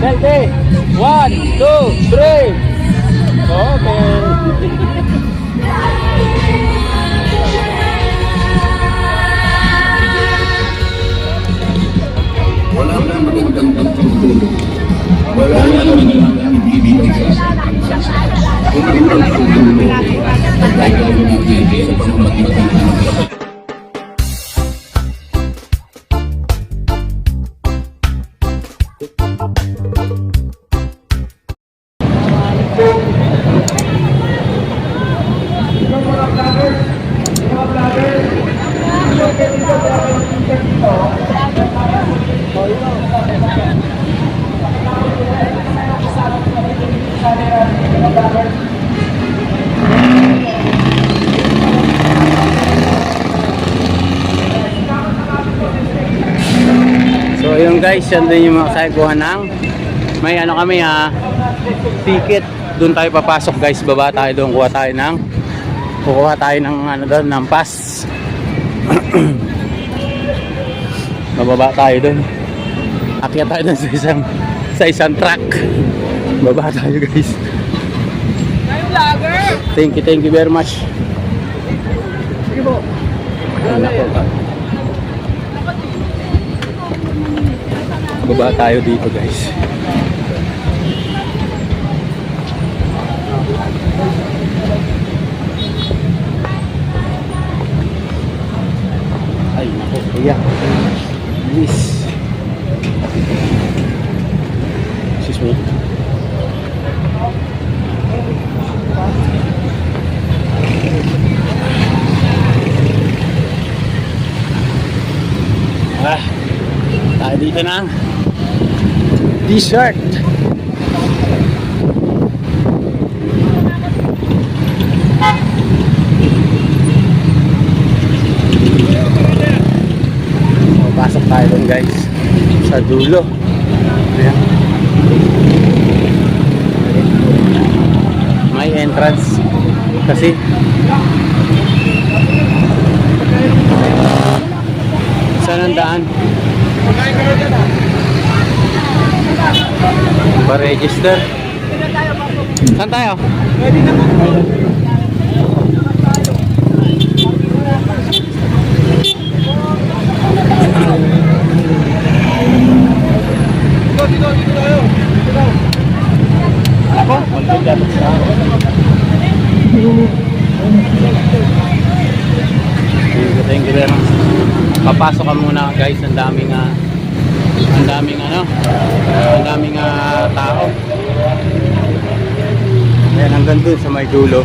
Selfie. 1, 2, 3. Okay. Wala na magandang pagtutulog. Wala na magandang ibibigay sa kansa. Kung ang pagtutulog, ay tayo natin sa pamamagitan ng mga So ayun guys, yan din yung mga kaiguan ng may ano kami ticket. Doon tayo papasok guys, baba tayo doon, kukuha tayo ng ano doon, ng pass. Mababa tayo doon, akyat tayo doon sa isang truck, baba tayo guys. Thank you very much. Baba tayo dito guys. Ay nako, kuya. Please. Excuse me. Tayo dito ng t-shirt. Pasok tayo dun guys, sa dulo. Ayan. May entrance kasi saan ang daan? Pa-register. Saan tayo? Pwede naman po. Dito tayo. Ako? Thank you very much. Papasok ka muna guys, ang daming tao. Ayan, hanggang dun sa may dulo.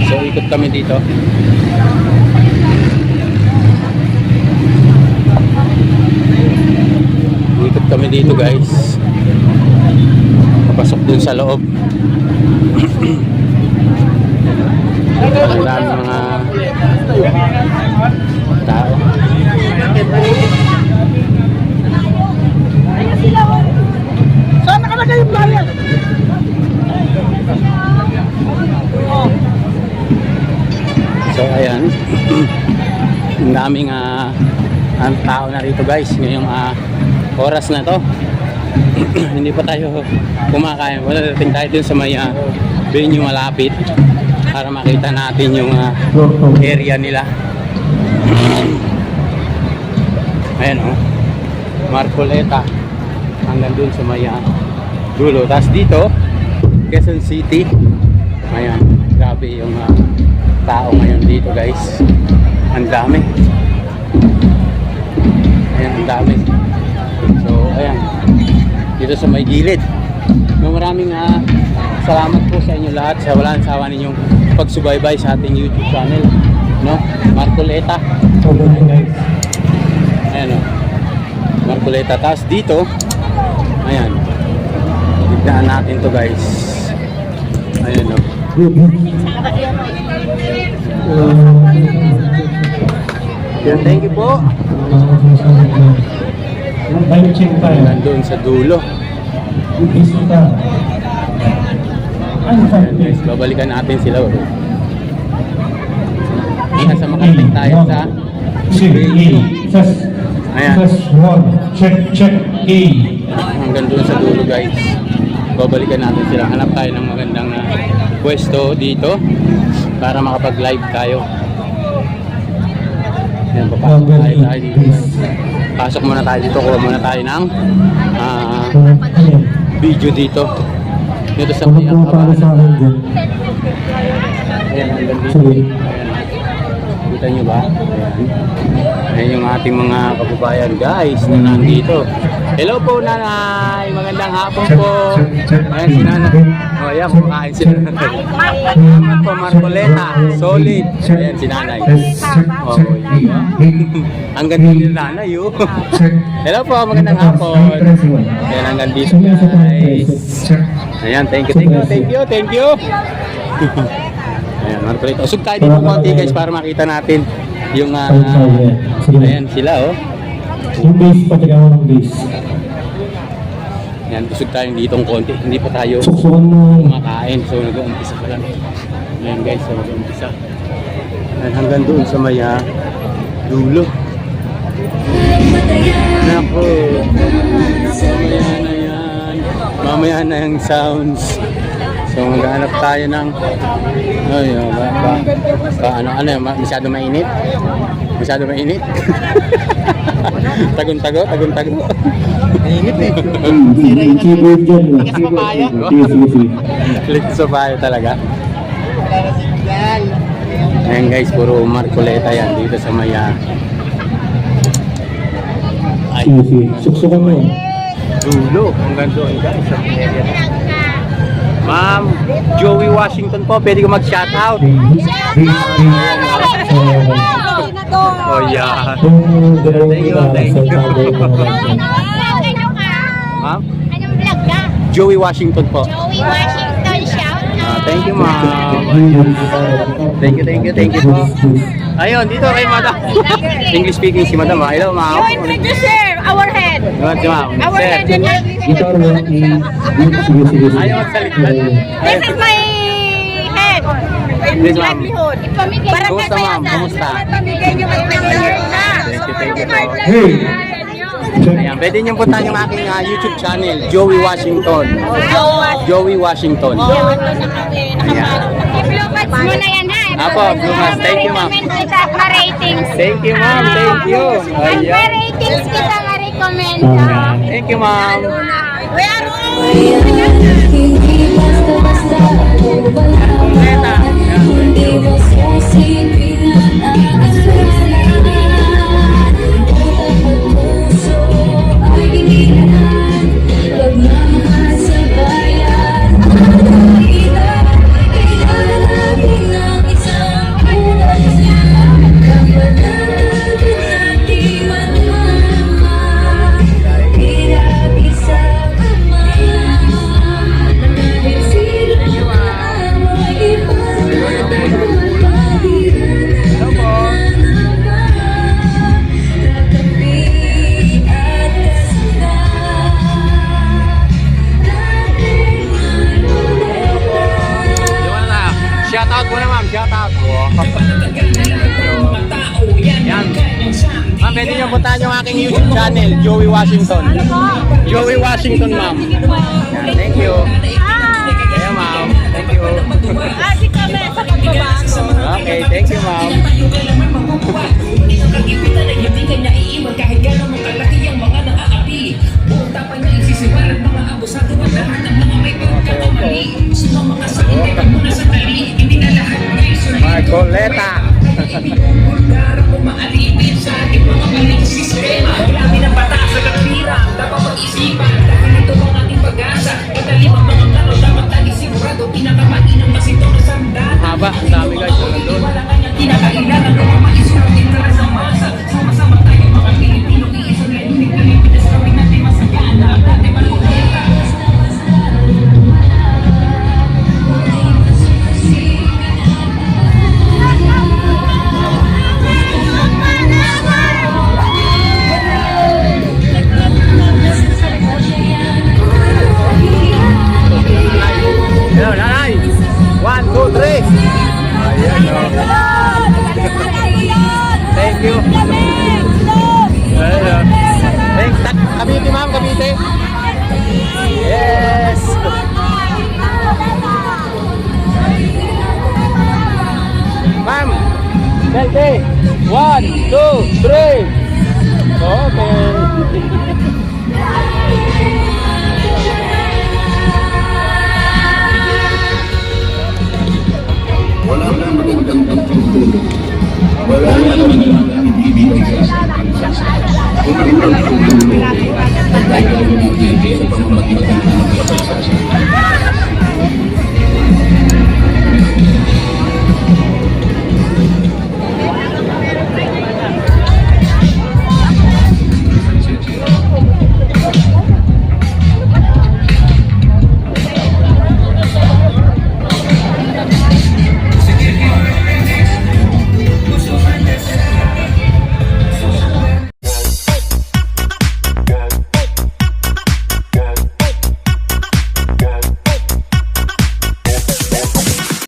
So ikot kami dito. Ikot kami dito guys. Papasok dun sa loob. Ang daming mga tao. Saan nakalagay yung flyer? So ayan. Ang daming ang tao na rito guys ngayong oras na to. Hindi pa tayo kumakain. Dating tayo dun sa may venue malapit para makita natin yung area nila. Ayan Marcoleta hanggang dun sa may dulo. Tapos dito Quezon City. Ayan, grabe yung tao ngayon dito guys. Ang dami. Ayan, ang dami. So ayan, dito sa may gilid. Maraming salamat po sa inyo lahat sa walang sawa ninyong pagsubaybay sa ating YouTube channel, no? Marcoleta. Ayan guys. Ayan Marcoleta. Tapos dito, ayan, tignan natin to guys. Ayan thank you po. Nandun sa dulo. Ayan guys, babalikan natin sila. Hanggang sa makarating tayo sa Ayan. Test 1. Check, check. A. Hanggang doon sa dulo guys. Babalikan natin sila. Hanap tayo ng magandang pwesto dito para makapag-live tayo. Ayan, papasok tayo dito guys. Pasok muna tayo dito. Kuha muna tayo ng video dito. Dito sa may para sa akin dyan. Ayan, hanggang dito. Sige. Ayan. Kita nyo ba? Ayan. Ayan yung ating mga kababayan guys na nandito. Hello po nanay! Magandang hapon po! Ayan si nanay. O ayan, kumakain sila nanay. Ayan po, Marcoleta. Solid. Ayan si nanay. O ayan. Ang ganda ni nanay oh. Hello po, magandang hapon. Ayan, hanggang dito guys. Ayan, thank you. Ayan, Marcoleta. Usog tayo dito konti guys para makita natin yung ayan sila oh. Yung base, patigaw ng base. Ayan, usog tayo dito ng konti. Hindi pa tayo Suksukan mo. kumakain. So nag-uumpisa pa lang. Ayan guys, so nag-uumpisa. Ayan, hanggang doon sa may dulo. Naku. Mamaya na yan. Mamaya na yung sounds. So maghanap tayo ng masyado mainit. Tagun-tago. Mainit eh. Keyboard dyan. Nakapapaya? Sige. Click sa payo talaga. Ayan guys, puro Marcoleta yan dito sa maya. Ay, Sige. Suksukan mo. dulo. Hanggang doon guys sa area. Ma'am, Joey Washington po, pwede ko mag-shoutout. Oh yeah. Thank you. Ma'am, Anong vlog ka? Joey Washington po. Joey Washington, shout out. Thank you ma'am. Thank you po. Ayun, dito kay madam. English speaking si madam. Hello ma'am. You introduce our head. Yun si ma'am. Our Sir. head and Sige. Ayaw magsalita. this is my head. This, ma'am. Livelihood. Kumusta ma'am? Kumusta? Pamigay niyo Thank you po. Hey! Ayan, pwede niyong puntahan yung aking YouTube channel, Joey Washington. Joey Washington. I-blue mo na yan ha. Apo, blue mask. Thank you ma'am. Ma-ratings. Thank you ma'am. Thank you. Ang Ayan. ma-ratings kita ma-recommend. Thank you ma'am. We are all. Kumpleta. Shoutout muna ma'am, shoutout. Yan. Ma'am, pwede nyo puntahan yung aking YouTube channel, Joey Washington. Joey Washington ma'am. Yan, thank you. Kaya ma'am, thank you. Okay, thank you ma'am. Marcoleta. Haba, ang dami guys, nandun. Ma'am. Belte. 1, 2, 3. Okay. Wala kang magandang